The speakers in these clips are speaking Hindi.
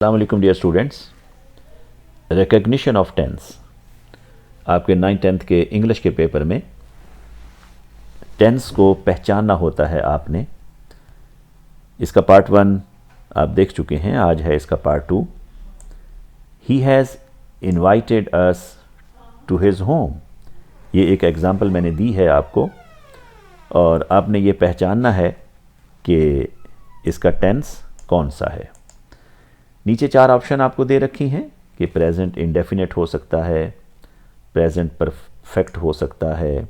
अस्सलाम वालेकुम dear students. Recognition of tense आपके 9th-10th के इंग्लिश के पेपर में टेंस को पहचानना होता है आपने। इसका पार्ट 1 आप देख चुके हैं, आज है इसका part 2। He has invited us to his home. ये एक एग्ज़ाम्पल मैंने दी है आपको और आपने ये पहचानना है कि इसका टेंस कौन सा है। नीचे 4 ऑप्शन आपको दे रखी हैं कि प्रेजेंट इंडेफिनिट हो सकता है, प्रेजेंट परफेक्ट हो सकता है,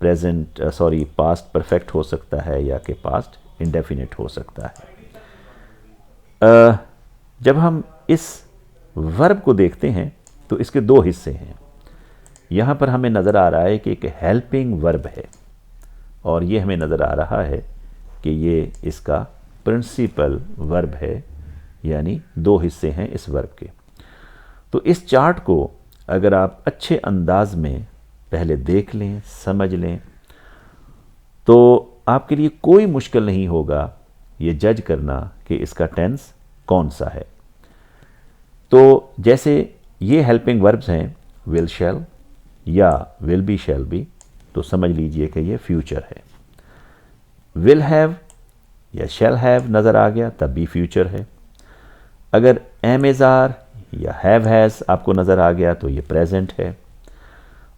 पास्ट परफेक्ट हो सकता है या कि पास्ट इंडेफिनिट हो सकता है। जब हम इस वर्ब को देखते हैं तो इसके 2 हिस्से हैं। यहाँ पर हमें नज़र आ रहा है कि एक हेल्पिंग वर्ब है और ये हमें नज़र आ रहा है कि ये इसका प्रिंसिपल वर्ब है, यानी 2 हिस्से हैं इस वर्ब के। तो इस चार्ट को अगर आप अच्छे अंदाज में पहले देख लें, समझ लें, तो आपके लिए कोई मुश्किल नहीं होगा ये जज करना कि इसका टेंस कौन सा है। तो जैसे ये हेल्पिंग वर्ब्स हैं विल शैल या विल बी शैल बी, तो समझ लीजिए कि ये फ्यूचर है। विल हैव या शैल हैव नज़र आ गया तब भी फ्यूचर है। अगर एम इज़ आर या हैव हैज़ आपको नज़र आ गया तो ये प्रेजेंट है,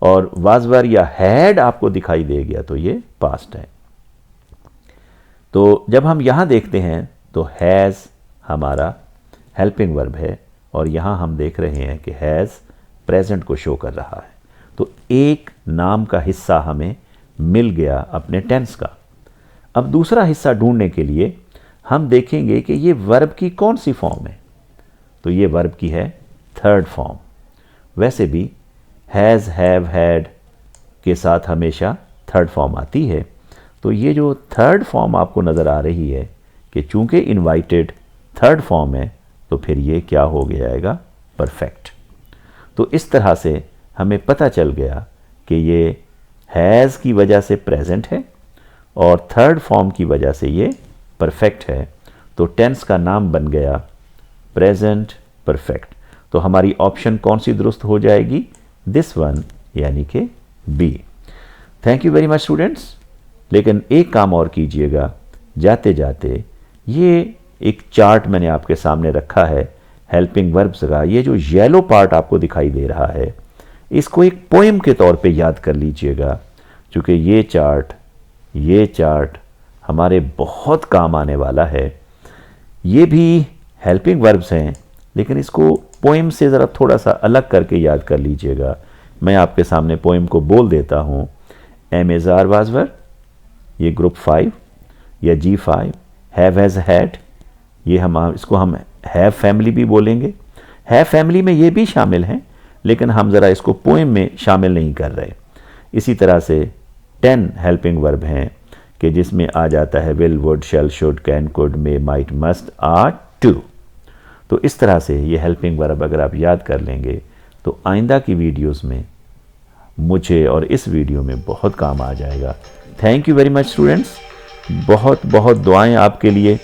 और वाज वर या हैड आपको दिखाई दे गया तो ये पास्ट है। तो जब हम यहाँ देखते हैं तो हैज़ हमारा हेल्पिंग वर्ब है और यहाँ हम देख रहे हैं कि हैज़ प्रेजेंट को शो कर रहा है। तो एक नाम का हिस्सा हमें मिल गया अपने टेंस का। अब दूसरा हिस्सा ढूंढने के लिए हम देखेंगे कि ये वर्ब की कौन सी फॉर्म है। तो ये वर्ब की है 3rd फॉर्म। वैसे भी हैज़, हैव, हैड के साथ हमेशा 3rd फॉर्म आती है। तो ये जो 3rd फॉर्म आपको नज़र आ रही है कि चूंकि इनवाइटेड 3rd फॉर्म है तो फिर ये क्या हो जाएगा, परफेक्ट। तो इस तरह से हमें पता चल गया कि ये हैज़ की वजह से प्रेजेंट है और 3rd फॉर्म की वजह से ये परफेक्ट है। तो टेंस का नाम बन गया प्रेजेंट परफेक्ट। तो हमारी ऑप्शन कौन सी दुरुस्त हो जाएगी, दिस वन, यानी कि B. Thank you very much students. लेकिन एक काम और कीजिएगा जाते जाते, ये एक चार्ट मैंने आपके सामने रखा है हेल्पिंग वर्ब्स का। ये जो येलो पार्ट आपको दिखाई दे रहा है इसको एक पोएम के तौर पे याद कर लीजिएगा, क्योंकि ये चार्ट हमारे बहुत काम आने वाला है। ये भी हेल्पिंग वर्ब्स हैं लेकिन इसको पोएम से ज़रा थोड़ा सा अलग करके याद कर लीजिएगा। मैं आपके सामने पोएम को बोल देता हूँ। Am is are was were, ये ग्रुप 5 या G5। हैव हैज़ हैड, ये इसको हम हैव फैमिली भी बोलेंगे। हैव फैमिली में ये भी शामिल हैं लेकिन हम ज़रा इसको पोएम में शामिल नहीं कर रहे। इसी तरह से 10 हेल्पिंग वर्ब हैं कि जिसमें आ जाता है will, would, shall, should, can, could, may, might, must, are, to. तो इस तरह से ये हेल्पिंग वर्ब अगर आप याद कर लेंगे तो आइंदा की वीडियोस में मुझे और इस वीडियो में बहुत काम आ जाएगा। Thank you very much students. बहुत बहुत दुआएं आपके लिए।